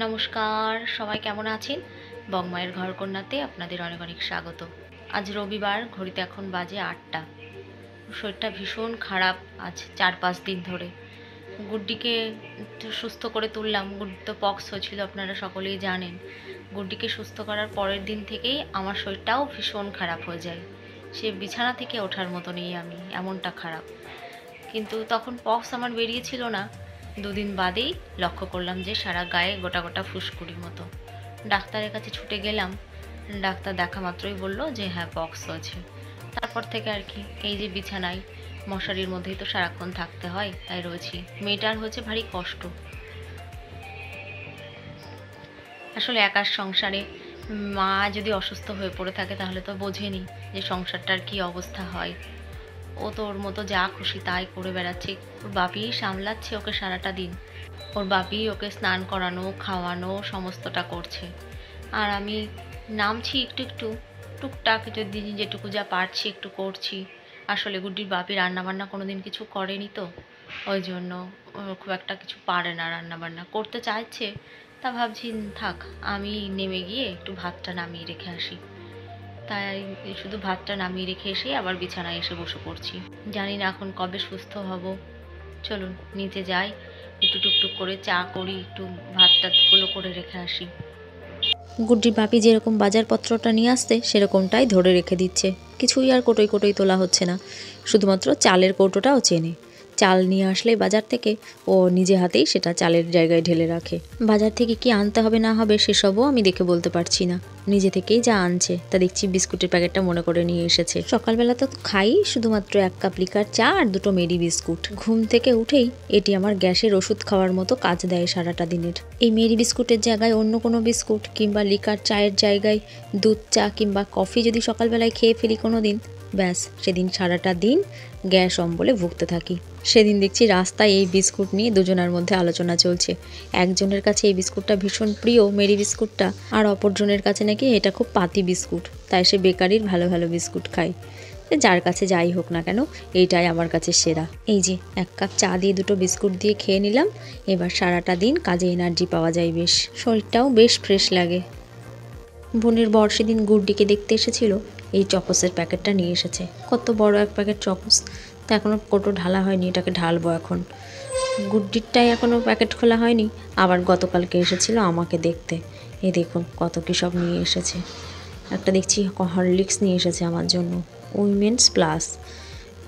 নমস্কার, সবাই কেমন আছেন? বংমায়ের ঘরকন্নাতে আপনাদের অনেক অনেক স্বাগত। আজ রবিবার, ঘড়িতে এখন বাজে ৮টা। শরীরটা ভীষণ খারাপ আজ ৪-৫ দিন ধরে। গুড্ডিকে একটু সুস্থ করে তুললাম। গুড্ডির তো পক্স হয়েছিল, আপনারা সকলেই জানেন। গুড্ডিকে সুস্থ করার পরের দিন থেকেই আমার শরীরটাও ভীষণ খারাপ হয়ে যায়। সে বিছানা থেকে ওঠার মতো নেই আমি, এমনটা খারাপ। কিন্তু তখন পক্স আমার বেরিয়েছিল না। ২ দিন বাদেই লক্ষ্য করলাম যে সারা গায়ে গোটা গোটা ফুসকুড়ির মতো। ডাক্তারের কাছে ছুটে গেলাম। ডাক্তার দেখা মাত্রই বলল যে হ্যাঁ, পক্স হয়েছে। তারপর থেকে আর কি, এই যে বিছানায় মশারির মধ্যেই তো সারাক্ষণ থাকতে হয়, তাই রয়েছি। মেয়েটার হয়েছে ভারী কষ্ট। আসলে একার সংসারে মা যদি অসুস্থ হয়ে পড়ে থাকে তাহলে তো বোঝেনি যে সংসারটার কি অবস্থা হয়। ও তো ওর মতো যা খুশি তাই করে বেড়াচ্ছে। ওর বাপিই সামলাচ্ছে ওকে সারাটা দিন। ওর বাপিই ওকে স্নান করানো, খাওয়ানো, সমস্তটা করছে। আর আমি নামছি একটু একটু, টুকটাক যদি যেটুকু যা পারছি একটু করছি। আসলে গুড্ডির বাপি রান্নাবান্না কোনো দিন কিছু করেনি তো, ওই জন্য ও খুব একটা কিছু পারে না রান্নাবান্না করতে চাইছে। তা ভাবছি থাক, আমি নেমে গিয়ে একটু ভাতটা নামিয়ে রেখে আসি। তাই শুধু ভাতটা নামিয়ে রেখে এসে আবার বিছানায় এসে বসে পড়ছি। জানি না এখন কবে সুস্থ হব। চলুন নিচে যাই, একটু টুকটুক করে চা করি, একটু ভাতটাগুলো করে রেখে আসি। গুড্ডির বাপি যেরকম বাজারপত্রটা নিয়ে আসতে সেরকমটাই ধরে রেখে দিচ্ছে। কিছুই আর কোটোই কোটোই তোলা হচ্ছে না। শুধুমাত্র চালের কৌটোটাও চেনে। চাল নিয়ে আসলেই বাজার থেকে ও নিজে হাতেই সেটা চালের জায়গায় ঢেলে রাখে। বাজার থেকে কি আনতে হবে না হবে সেসবও আমি দেখে বলতে পারছি না। নিজে থেকেই যা আনছে তা দেখছি বিস্কুটের প্যাকেটটা মনে করে নিয়ে এসেছে। সকালবেলা তো খাই শুধুমাত্র ১ কাপ লিকার চা আর ২টো মেরি বিস্কুট। ঘুম থেকে উঠেই এটি আমার গ্যাসের ওষুধ খাওয়ার মতো কাজ দেয় সারাটা দিনের। এই মেরি বিস্কুটের জায়গায় অন্য কোনো বিস্কুট কিংবা লিকার চায়ের জায়গায় দুধ চা কিংবা কফি যদি সকালবেলায় খেয়ে ফেলি কোনো দিন, ব্যাস সেদিন সারাটা দিন গ্যাস অম্বলে ভুগতে থাকি। সেদিন দেখছি রাস্তায় এই বিস্কুট নিয়ে দুজনের মধ্যে আলোচনা চলছে। একজনের কাছে এই বিস্কুটটা ভীষণ প্রিয়, মেরি বিস্কুটটা, আর অপরজনের কাছে নাকি এটা খুব পাতি বিস্কুট, তাই সে বেকারির ভালো ভালো বিস্কুট খায়। যার কাছে যাই হোক না কেন, এইটাই আমার কাছে সেরা। এই যে ১ কাপ চা দিয়ে ২টো বিস্কুট দিয়ে খেয়ে নিলাম। এবার সারাটা দিন কাজে এনার্জি পাওয়া যায় বেশ, শরীরটাও বেশ ফ্রেশ লাগে। বোনের বর সেদিন গুড্ডিকে দেখতে এসেছিল, এই চকোসের প্যাকেটটা নিয়ে এসেছে। কত বড় এক প্যাকেট চকোস, তা এখনও কোটো ঢালা হয়নি, এটাকে ঢালবো এখন। গুড্ডিরটাই এখনও প্যাকেট খোলা হয়নি। আবার গতকালকে এসেছিল আমাকে দেখতে। এই দেখুন কত কী সব নিয়ে এসেছে। একটা দেখছি হরলিক্স নিয়ে এসেছে আমার জন্য, উইমেন্স প্লাস।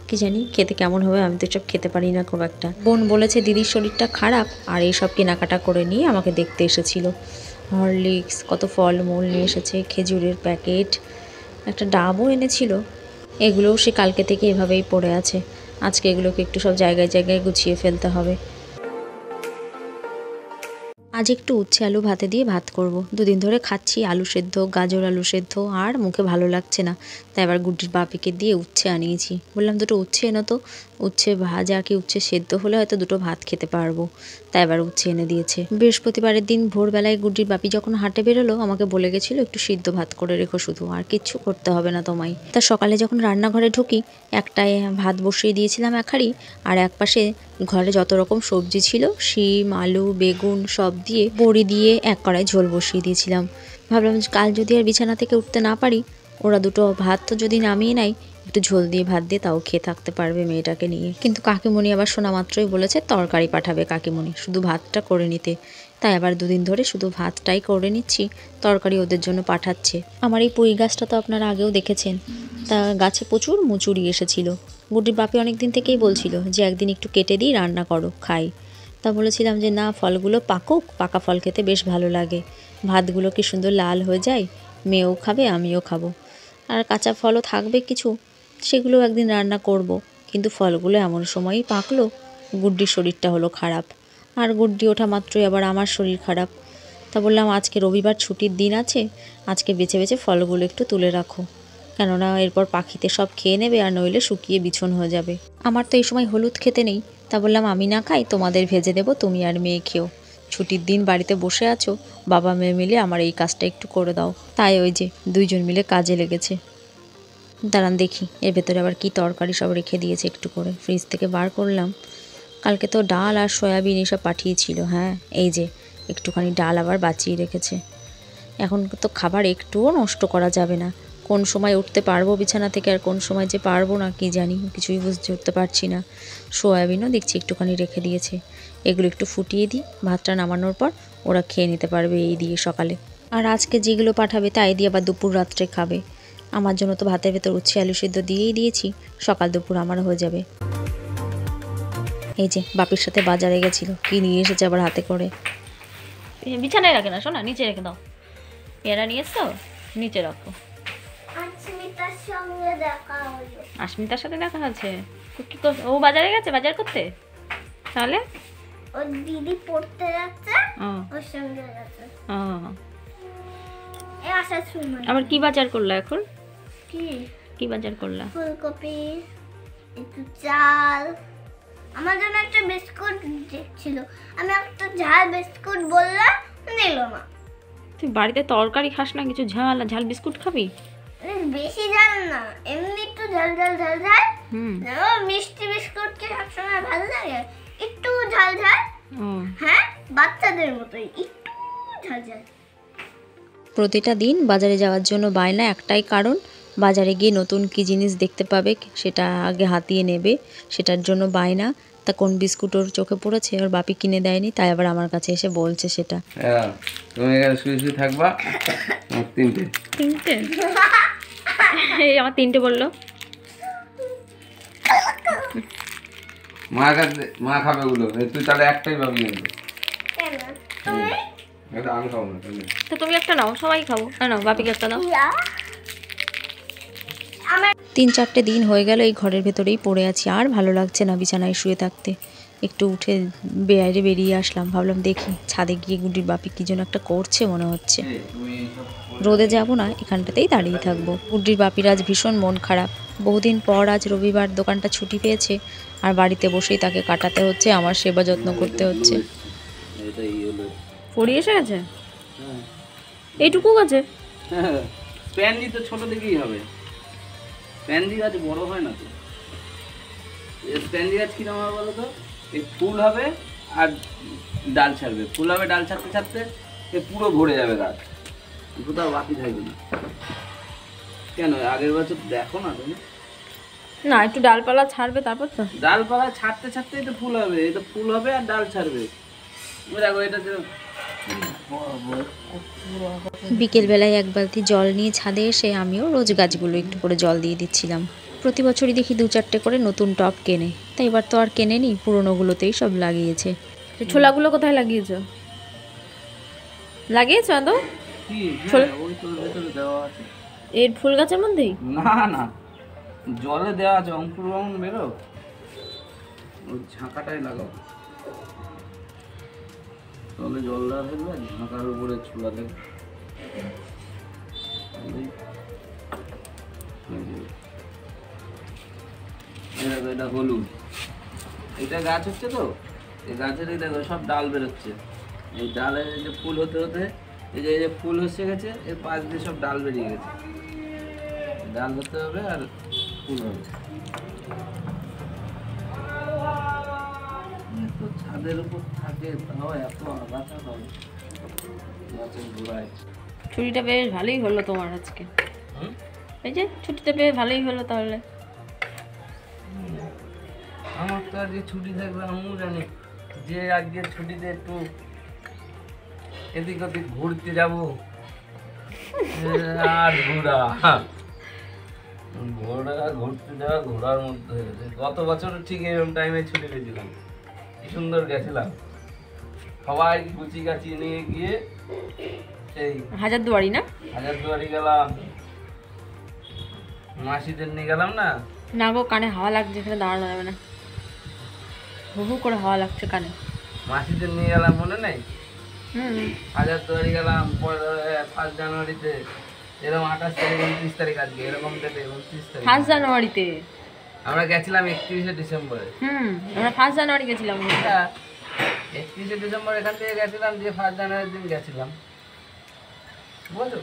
কি জানি খেতে কেমন হবে, আমি তো এসব খেতে পারি না খুব একটা। বোন বলেছে দিদির শরীরটা খারাপ আর এইসব কেনাকাটা করে নিয়ে আমাকে দেখতে এসেছিল। হরলিক্স, কত ফলমূল নিয়ে এসেছে, খেজুরের প্যাকেট, একটা ডাবও এনেছিল। এগুলোও সে কালকে থেকে এভাবেই পড়ে আছে। আজকে এগুলোকে একটু সব জায়গায় জায়গায় গুছিয়ে ফেলতে হবে। আজ একটু উচ্ছে আলু ভাতে দিয়ে ভাত করব। ২ দিন ধরে খাচ্ছি আলু সেদ্ধ, গাজর আলু সেদ্ধ, আর মুখে ভালো লাগছে না। তাই এবার গুড্ডির বাপিকে দিয়ে উচ্ছে আনিয়েছি। বললাম ২টো উচ্ছে এনো তো, উচ্ছে ভাজা কি উচ্ছে সেদ্ধ হলে হয়তো ২টো ভাত খেতে পারবো। তাই এবার উচ্ছে এনে দিয়েছে। বৃহস্পতিবারের দিন ভোরবেলায় গুড্ডির বাপি যখন হাটে বেরোলো আমাকে বলে গেছিলো একটু সিদ্ধ ভাত করে রেখো, শুধু আর কিচ্ছু করতে হবে না তোমায়। তা সকালে যখন রান্নাঘরে ঢুকি, একটায় ভাত বসিয়ে দিয়েছিলাম এক হাঁড়ি, আর এক পাশে ঘরে যত রকম সবজি ছিল শিম, আলু, বেগুন সব দিয়ে বড়ি দিয়ে এক কড়াই ঝোল বসিয়ে দিয়েছিলাম। ভাবলাম কাল যদি আর বিছানা থেকে উঠতে না পারি, ওরা ২টো ভাত তো যদি নামিয়ে নেয়, একটু ঝোল দিয়ে ভাত দিয়ে তাও খেয়ে থাকতে পারবে মেয়েটাকে নিয়ে। কিন্তু কাকিমণি আবার শোনা মাত্রই বলেছে তরকারি পাঠাবে কাকিমণি, শুধু ভাতটা করে নিতে। তাই আবার ২ দিন ধরে শুধু ভাতটাই করে নিচ্ছি, তরকারি ওদের জন্য পাঠাচ্ছে। আমার এই পুঁই গাছটা তো আপনারা আগেও দেখেছেন, তা গাছে প্রচুর মুচুরি এসেছিল। গুড্ডির বাপি অনেক দিন থেকেই বলছিল যে একদিন একটু কেটে দিই, রান্না করো, খাই। তা বলেছিলাম যে না, ফলগুলো পাকুক, পাকা ফল খেতে বেশ ভালো লাগে। ভাতগুলো কি সুন্দর লাল হয়ে যায়, মেয়েও খাবে আমিও খাবো। আর কাঁচা ফলও থাকবে কিছু, সেগুলো একদিন রান্না করব। কিন্তু ফলগুলো এমন সময়ই পাকলো, গুড্ডির শরীরটা হলো খারাপ। আর গুড্ডি ওঠা মাত্রই আবার আমার শরীর খারাপ। তা বললাম আজকে রবিবার ছুটির দিন আছে, আজকে বেছে বেছে ফলগুলো একটু তুলে রাখো, কেননা এরপর পাখিতে সব খেয়ে নেবে আর নইলে শুকিয়ে বিছন হয়ে যাবে। আমার তো এই সময় হলুদ খেতে নেই। তা বললাম আমি না খাই, তোমাদের ভেজে দেবো, তুমি আর মেয়ে খেও। ছুটির দিন বাড়িতে বসে আছো, বাবা মেয়ে মিলে আমার এই কাজটা একটু করে দাও। তাই ওই যে ২জন মিলে কাজে লেগেছে। দাঁড়ান দেখি এর ভেতরে আবার কি তরকারি সব রেখে দিয়েছে, একটু করে ফ্রিজ থেকে বার করলাম। কালকে তো ডাল আর সয়াবিন এসব পাঠিয়েছিল। হ্যাঁ, এই যে একটুখানি ডাল আবার বাঁচিয়ে রেখেছে। এখন তো খাবার একটুও নষ্ট করা যাবে না। কোন সময় উঠতে পারবো বিছানা থেকে আর কোন সময় যে পারবো না কি জানি, কিছুই বুঝতে উঠতে পারছি না। সয়াবিনও দেখছি একটুখানি রেখে দিয়েছে, এগুলো একটু ফুটিয়ে দিই, ভাতটা নামানোর পর ওরা খেয়ে নিতে পারবে এই দিয়ে সকালে। আর আজকে যেগুলো পাঠাবে তাই দিয়ে আবার দুপুর রাত্রে খাবে। আমার জন্য তো ভাতের ভেতর উচ্ছে আলু সিদ্ধ দিয়েই দিয়েছি, সকাল দুপুর আমার হয়ে যাবে। এই যে বাপির সাথে বাজারে গেছিল, কি নিয়ে এসেছে আবার হাতে করে। বিছানায় রাখে না, শোনা নিচে রেখে দাও। পেয়ারা নিয়ে এসছো, নিচে রাখো। আস্মিতার সাথে দেখা আছে? কি ও বাজারে গেছে বাজার করতে? তাহলে ওর দিদি পড়তে যাচ্ছে, ওর সঙ্গে যাচ্ছে। এই আসার সময় আবার কি বাজার করলা এখন? কি কি বাজার করলা? ফুলকপি, একটু চাল, আমার জন্য একটা বিস্কুট ছিল, আমি একটা ঝাল বিস্কুট বললাম, নিল না। তুই বাড়িতে তরকারি খাস না, কিছু ঝাল ঝাল বিস্কুট খাবি? বেশি ঝাল না, এমনি একটু ঝাল ঝাল ঝাল ঝাল। হুম, মিষ্টি বিস্কুট কি সবসময় ভালো লাগে? একটু ঝাল ঝাল, হ্যাঁ বাচ্চাদের মতোই একটু ঝাল ঝাল। প্রতিটা দিন বাজারে যাওয়ার জন্য বায়না একটাই কারণ, বাজারে গিয়ে নতুন কি জিনিস দেখতে পাবে সেটা আগে হাতিয়ে নেবে, সেটার জন্য বায়না। তা কোন বিস্কুট ওর চোখে পড়েছে, ওর বাপি কিনে দেয়নি, তাই আবার আমার কাছে এসে বলছে সেটা। তুমি এখানে শুয়ে শুয়ে থাকবা। তিনটে তিনটে এই আমার তিনটে বললো। মার কাছে মা খাবে ওগুলো, তুই তাহলে একটাই পাবি কিন্তু। কেন তুমি? এটা আমি খাবো না। তো তুমি একটা নাও, সবাই খাবো। নাও বাপিকে একটা দাও। 3-4টে দিন হয়ে গেল এই ঘরের ভেতরেই পড়ে আছি, আর ভালো লাগছে না বিছানায় শুয়ে থাকতে। একটু উঠে বাইরে বেরিয়ে আসলাম, ভাবলাম দেখি ছাদে গিয়ে গুডির বাপি কি যেন একটা করছে মনে হচ্ছে। রোদে যাব না, এখানটাতেই দাঁড়িয়ে থাকবো। গুড্ডির বাপির আজ ভীষণ মন খারাপ, বহুদিন পর আজ রবিবার দোকানটা ছুটি পেয়েছে, আর বাড়িতে বসেই তাকে কাটাতে হচ্ছে, আমার সেবা যত্ন করতে হচ্ছে। পড়ি এসে গেছে, এইটুকু গেছে। প্যান্ডি তো ছোট দিকেই হবে, প্যান্ডি গাছ বড় হয় না তো। প্যান্ডি গাছ কিরকম হবে বলো তো, এই ফুল হবে আর ডাল ছাড়বে, ফুল হবে ডাল ছাড়তে ছাড়তে পুরো ভরে যাবে গাছ, কোথাও বাকি থাকবে না। কেন আগের বছর দেখো না তুমি? না, একটু ডালপালা ছাড়বে তারপর তো। ডালপালা ছাড়তে ছাড়তেই তো ফুল হবে, এই তো ফুল হবে আর ডাল ছাড়বে। দেখো এটা বিকেলবেলায় এক বালতি জল নিয়ে ছাদে এসে আমিও রোজ গাছগুলো একটু করে জল দিয়ে দিচ্ছিলাম। প্রতি বছরই দেখি 2-4টে করে নতুন টব কেনে, তাই এবার তো আর কেনেনি, পুরোনোগুলোতেই সব লাগিয়েছে। ছোলাগুলো কোথায় লাগিয়েছো? লাগিয়েছো আদৌ? কি ওই তো ভেতরে দেওয়া আছে। এর ফুল গাছের মধ্যেই? না না, জলে দেওয়া আছে, অঙ্কুরোদ্গম বেরো, ওই ঝাঁকাটাই লাগাও। তবে জল দেওয়া থাকবে, ঝাঁকার উপরে ছোলা থাকবে। এটা হলুদ, এটা গাছ হচ্ছে তো, এই গাছের এই দেখো সব ডাল বেরোচ্ছে, এই ডালের এই যে ফুল হতে হতে এই যে ফুল হচ্ছে গেছে, এর পাশ দিয়ে সব ডাল বেরিয়ে গেছে। ডাল হতে হবে আর ফুল হবে। তো ছাদের উপর থাকে, তাও এত আগাছা হবে গাছের গোড়ায়। ছুটিটা বেশ ভালোই হলো তোমার আজকে। এই যে ছুটিটা বেশ ভালোই হলো তাহলে। আমার তো আজকে ছুটি থাকবে, আমিও জানি যে আজকে ছুটিতে একটু এদিক ওদিক ঘুরতে যাব। আর ঘুরতে যাওয়া ঘোরার মধ্যে হয়ে গেছে। গত বছর ঠিক এরকম টাইমে ছুটি পেয়েছিলাম, কি সুন্দর গেছিলাম, সবাই গুচি গাছি নিয়ে গিয়ে সেই হাজারদুয়ারি না, হাজারদুয়ারি গেলাম, মাসিদের নিয়ে গেলাম না। না গো, কানে হাওয়া লাগছে, এখানে দাঁড়ানো যাবে না, হু হু করে হাওয়া লাগছে কানে। মাসিদের নিয়ে গেলাম মনে নেই? হুম, হাজারদুয়ারি গেলাম 1 জানুয়ারিতে, এরকম 28 তারিখ 29 তারিখ, আজকে এরকম ডেটে 29 তারিখ 1 জানুয়ারিতে আমরা গেছিলাম। 31শে ডিসেম্বরে আমরা 1 জানুয়ারি গেছিলাম। 31শে ডিসেম্বর এখান থেকে গেছিলাম, দিয়ে 1 জানুয়ারির দিন গেছিলাম, বুঝলো?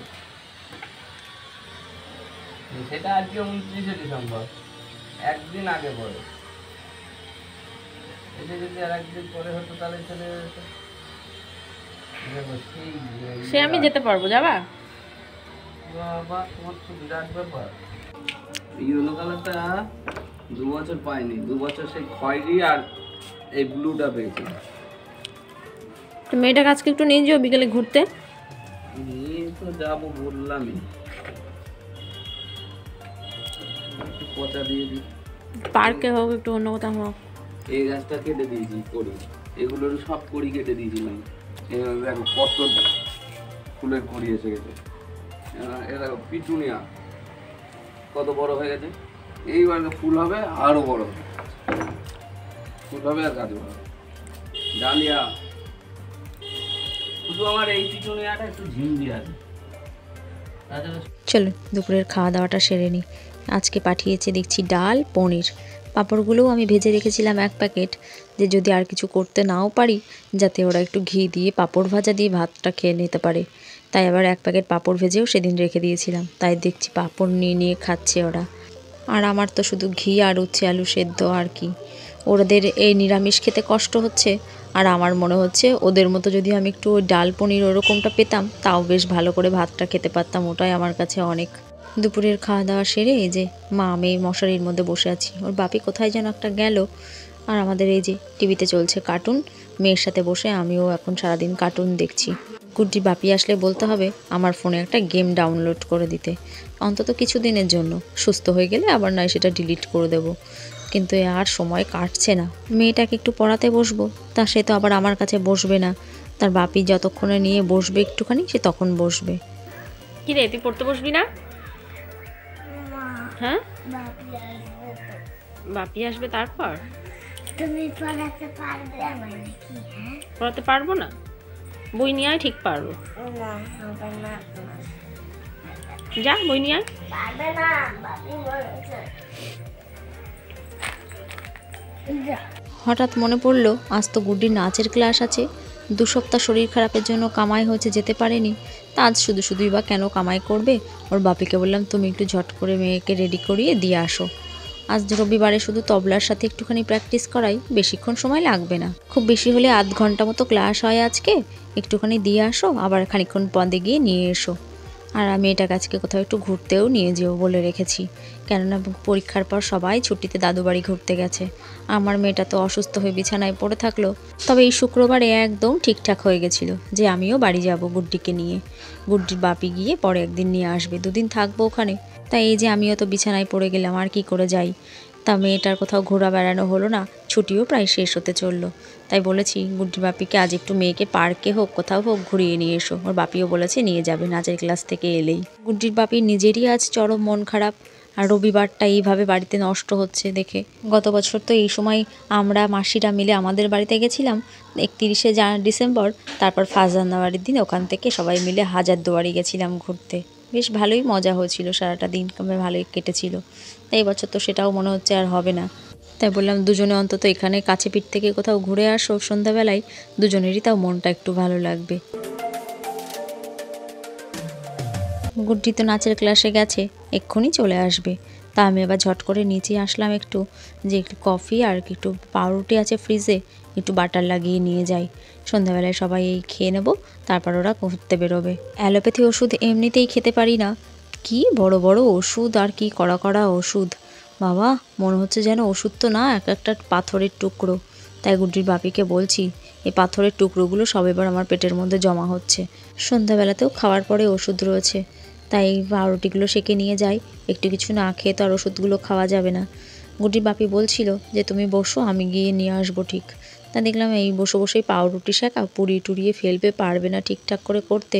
সেটা আজকে 29শে ডিসেম্বর, একদিন আগে পরে। এটা যদি আর একদিন পরে হতো তাহলে চলে যেত। সে আমি যেতে পারবো, যাবা? বাবা, তোমার তো বিরাট ব্যাপার। ইয়েলো কালারটা 2 বছর পাইনি, 2 বছর সেই খয়েরি আর এই ব্লুটা পেয়েছি। তো মেয়েটাকে আজকে একটু নিয়ে যাও বিকেলে ঘুরতে। নিয়ে তো যাবো বললামই, একটু পচা দিয়ে দিই। পার্কে হোক, একটু অন্য কোথাও হোক। এই গাছটা কেটে দিয়েছি কড়ি, এগুলোর সব কড়ি কেটে দিয়েছিলাম। এবার দেখো কত ফুলের কড়ি এসে গেছে। এ দেখো পিটুনিয়া কত বড় হয়ে গেছে। এইবার ফুল হবে আরো বড়, ফুল হবে আর গাছ বড়। ডালিয়া, শুধু আমার এই পিটুনিয়াটা একটু ঝিমঝি আছে। চলো দুপুরের খাওয়া দাওয়াটা সেরে নিই। আজকে পাঠিয়েছে দেখছি ডাল, পনির। পাঁপড়গুলোও আমি ভেজে রেখেছিলাম 1 প্যাকেট, যে যদি আর কিছু করতে নাও পারি যাতে ওরা একটু ঘি দিয়ে পাঁপড় ভাজা দিয়ে ভাতটা খেয়ে নিতে পারে। তাই আবার 1 প্যাকেট পাঁপড় ভেজেও সেদিন রেখে দিয়েছিলাম। তাই দেখছি পাঁপড় নিয়ে নিয়ে খাচ্ছে ওরা। আর আমার তো শুধু ঘি আর উচ্ছে আলু সেদ্ধ আর কি। ওদের এই নিরামিষ খেতে কষ্ট হচ্ছে, আর আমার মনে হচ্ছে ওদের মতো যদি আমি একটু ওই ডাল পনির ওরকমটা পেতাম তাও বেশ ভালো করে ভাতটা খেতে পারতাম, ওটাই আমার কাছে অনেক। দুপুরের খাওয়া দাওয়া সেরে এই যে মা মেয়ে মশারির মধ্যে বসে আছি। ওর বাপি কোথায় যেন একটা গেল, আর আমাদের এই যে টিভিতে চলছে কার্টুন। মেয়ের সাথে বসে আমিও এখন সারাদিন কার্টুন দেখছি। গুড্ডি বাপি আসলে বলতে হবে আমার ফোনে একটা গেম ডাউনলোড করে দিতে, অন্তত কিছু দিনের জন্য। সুস্থ হয়ে গেলে আবার নয় সেটা ডিলিট করে দেবো। কিন্তু আর সময় কাটছে না। মেয়েটাকে একটু পড়াতে বসবো, তা সে তো আবার আমার কাছে বসবে না। তার বাপি যতক্ষণে নিয়ে বসবে একটুখানি, সে তখন বসবে। কি রে, তুই পড়তে বসবি না? হ্যাঁ, বাপি আসবে তারপর? তুমি পড়াতে পারবে আমার নাকি? হ্যাঁ, পড়াতে পারবো না, বই নিয়ে আয়, ঠিক পারবো। না হবে না, যা বই নিয়ে আয়। পারবে না, বাপি বলেছে। যা। হঠাৎ মনে পড়লো আজ তো গুড্ডির নাচের ক্লাস আছে। 2 সপ্তাহ শরীর খারাপের জন্য কামাই হয়েছে, যেতে পারেনি। তা আজ শুধু শুধুই বা কেন কামাই করবে। ওর বাপিকে বললাম তুমি একটু ঝট করে মেয়েকে রেডি করিয়ে দিয়ে আসো। আজ রবিবারে শুধু তবলার সাথে একটুখানি প্র্যাকটিস করাই, বেশিক্ষণ সময় লাগবে না। খুব বেশি হলে আধ ঘন্টা মতো ক্লাস হয় আজকে। একটুখানি দিয়ে আসো, আবার খানিকক্ষণ পদে গিয়ে নিয়ে এসো। আর আমি এটাকে আজকে কোথাও একটু ঘুরতেও নিয়ে যেও বলে রেখেছি, কেননা পরীক্ষার পর সবাই ছুটিতে দাদু বাড়ি ঘুরতে গেছে। আমার মেয়েটা তো অসুস্থ হয়ে বিছানায় পড়ে থাকলো। তবে এই শুক্রবারে একদম ঠিকঠাক হয়ে গেছিলো যে আমিও বাড়ি যাব গুড্ডিকে নিয়ে। গুড্ডির বাপি গিয়ে পরে একদিন নিয়ে আসবে, 2 দিন থাকবো ওখানে। তাই এই যে আমিও তো বিছানায় পড়ে গেলাম, আর কি করে যাই। তা মেয়েটার কোথাও ঘোরা বেড়ানো হলো না, ছুটিও প্রায় শেষ হতে চললো। তাই বলেছি গুড্ডির বাপিকে আজ একটু মেয়েকে পার্কে হোক কোথাও হোক ঘুরিয়ে নিয়ে এসো। ওর বাপিও বলেছে নিয়ে যাবে নাচের ক্লাস থেকে এলেই। গুড্ডির বাপির নিজেরই আজ চরম মন খারাপ, আর রবিবারটা এইভাবে বাড়িতে নষ্ট হচ্ছে দেখে। গত বছর তো এই সময় আমরা মাসিরা মিলে আমাদের বাড়িতে গেছিলাম 31শে ডিসেম্বর, তারপর ফার্স্ট জানুয়ারির দিন ওখান থেকে সবাই মিলে হাজারদুয়ারি গেছিলাম ঘুরতে। বেশ ভালোই মজা হয়েছিল, সারাটা দিন ভালোই কেটেছিল। তাই এবছর তো সেটাও মনে হচ্ছে আর হবে না। তাই বললাম দুজনে অন্তত এখানে কাছে পিঠ থেকে কোথাও ঘুরে আসো সন্ধ্যাবেলায়, দুজনেরই তাও মনটা একটু ভালো লাগবে। গুড্ডি তো নাচের ক্লাসে গেছে, এক্ষুনি চলে আসবে। তা আমি আবার ঝট করে নিচে আসলাম একটু, যে একটু কফি আর একটু পাউরুটি আছে ফ্রিজে, একটু বাটার লাগিয়ে নিয়ে যাই। সন্ধ্যাবেলায় সবাই এই খেয়ে নেবো, তারপর ওরা ঘুরতে বেরোবে। অ্যালোপ্যাথি ওষুধ এমনিতেই খেতে পারি না, কি বড় বড় ওষুধ আর কি কড়া কড়া ওষুধ। বাবা, মনে হচ্ছে যেন ওষুধ তো না, এক একটা পাথরের টুকরো। তাই গুড্ডির বাপিকে বলছি এই পাথরের টুকরোগুলো সব এবার আমার পেটের মধ্যে জমা হচ্ছে। সন্ধ্যাবেলাতেও খাওয়ার পরে ওষুধ রয়েছে, তাই পাউরুটিগুলো সেঁকে নিয়ে যাই। একটু কিছু না খেয়ে তো আর ওষুধগুলো খাওয়া যাবে না। গুড্ডির বাপি বলছিল যে তুমি বসো, আমি গিয়ে নিয়ে আসবো ঠিক। তা দেখলাম এই বসে বসেই পাউরুটি শেখা, পুড়িয়ে টুড়িয়ে ফেলবে, পারবে না ঠিকঠাক করে করতে।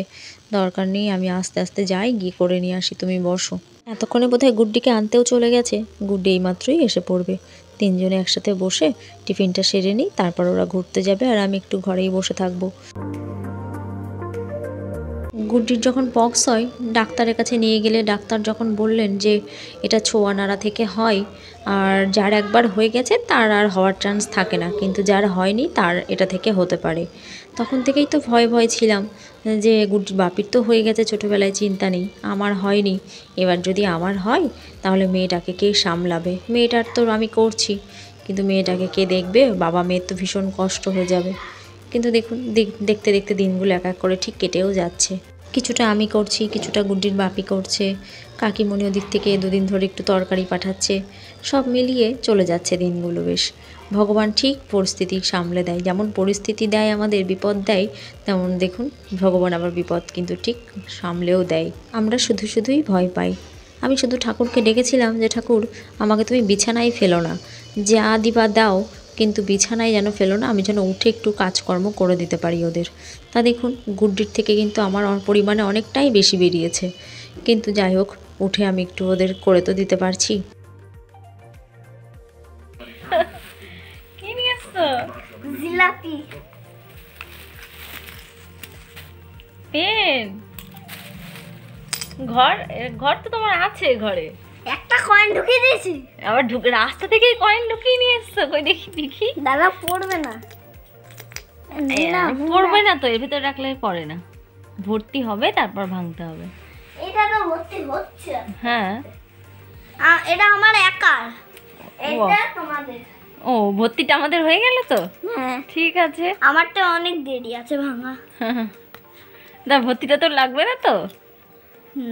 দরকার নেই, আমি আস্তে আস্তে যাই, গিয়ে করে নিয়ে আসি, তুমি বসো। এতক্ষণে বোধহয় গুড্ডিকে আনতেও চলে গেছে। গুড্ডি এইমাত্রই এসে পড়বে। 3 জনে একসাথে বসে টিফিনটা সেরে নিই, তারপর ওরা ঘুরতে যাবে আর আমি একটু ঘরেই বসে থাকবো। গুড্ডির যখন পক্স হয় ডাক্তারের কাছে নিয়ে গেলে ডাক্তার যখন বললেন যে এটা ছোঁয়া নাড়া থেকে হয়, আর যার একবার হয়ে গেছে তার আর হওয়ার চান্স থাকে না, কিন্তু যার হয়নি তার এটা থেকে হতে পারে। তখন থেকেই তো ভয় ভয় ছিলাম যে গুড্ডির বাপির তো হয়ে গেছে ছোটোবেলায়, চিন্তা নেই, আমার হয়নি। এবার যদি আমার হয় তাহলে মেয়েটাকে কে সামলাবে? মেয়েটার তো আমি করছি, কিন্তু মেয়েটাকে কে দেখবে? বাবা মেয়ের তো ভীষণ কষ্ট হয়ে যাবে। কিন্তু দেখুন দেখতে দেখতে দিনগুলো এক এক করে ঠিক কেটেও যাচ্ছে। কিছুটা আমি করছি, কিছুটা গুড্ডির বাপি করছে, কাকিমণি ওদিক থেকে দুদিন ধরে একটু তরকারি পাঠাচ্ছে। সব মিলিয়ে চলে যাচ্ছে দিনগুলো বেশ। ভগবান ঠিক পরিস্থিতি সামলে দেয়, যেমন পরিস্থিতি দেয় আমাদের বিপদ দেয়, তেমন দেখুন ভগবান আবার বিপদ কিন্তু ঠিক সামলেও দেয়। আমরা শুধুই ভয় পাই। আমি শুধু ঠাকুরকে ডেকেছিলাম যে ঠাকুর আমাকে তুমি বিছানায় ফেলো না, যা দিবা দাও, কিন্তু বিছানায় যেন ফেলো না, আমি যেন উঠে একটু কাজকর্ম করে দিতে পারি ওদের। তা দেখুন গুড্ডির থেকে কিন্তু আমার পরিমাণে অনেকটাই বেশি বেরিয়েছে, কিন্তু যাই হোক উঠে আমি একটু ওদের করে তো দিতে পারছি। কি নিয়ে এসছো? জিলাপি। পেন? ঘর তো তোমার আছে ঘরে। একটা কয়েন ঢুকিয়ে দিয়েছি। আবার রাস্তা থেকে কয়েন ঢুকিয়ে নিয়ে এসছো, কই দেখি দেখি। দাদা পড়বে না। পড়বে না তো, এর ভিতরে রাখলে পড়ে না, ভর্তি হবে তারপর ভাঙতে হবে। এটা তো ভর্তি হচ্ছে। হ্যাঁ এটা আমার একার, এটা তোমাদের। ও, ভর্তিটা আমাদের হয়ে গেল তো, হ্যাঁ ঠিক আছে। আমারটা অনেক দেরি আছে ভাঙা। না ভর্তিটা তো লাগবে না তো,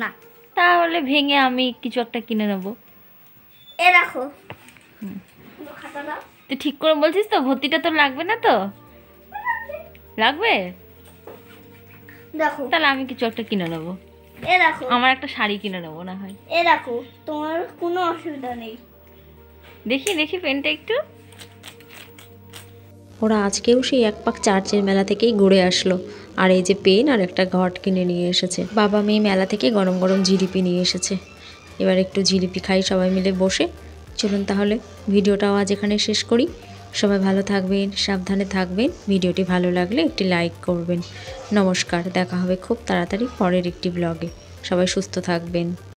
না তাহলে ভেঙে আমি কিছু একটা কিনে নেবো। এ রাখো খাতাটা। তুই ঠিক করে বলছিস তো, ভর্তিটা তো লাগবে না তো? লাগবে, দেখো তাহলে আমি কিছু একটা কিনে নেবো। এ রাখো, আমার একটা শাড়ি কিনে নেবো না হয়। এ রাখো, তোমার কোনো অসুবিধা নেই। দেখি দেখি পেনটা একটু। ওরা আজকেও সেই এক পাক চার্চের মেলা থেকেই ঘুরে আসলো, আর এই যে পেন আর একটা ঘট কিনে নিয়ে এসেছে। বাবা মেয়ে মেলা থেকে গরম গরম জিলিপি নিয়ে এসেছে, এবার একটু জিলিপি খাই সবাই মিলে বসে। চলুন তাহলে ভিডিওটাও আজ এখানে শেষ করি। সবাই ভালো থাকবেন, সাবধানে থাকবেন। ভিডিওটি ভালো লাগলে একটি লাইক করবেন। নমস্কার, দেখা হবে খুব তাড়াতাড়ি পরের একটি ব্লগে। সবাই সুস্থ থাকবেন।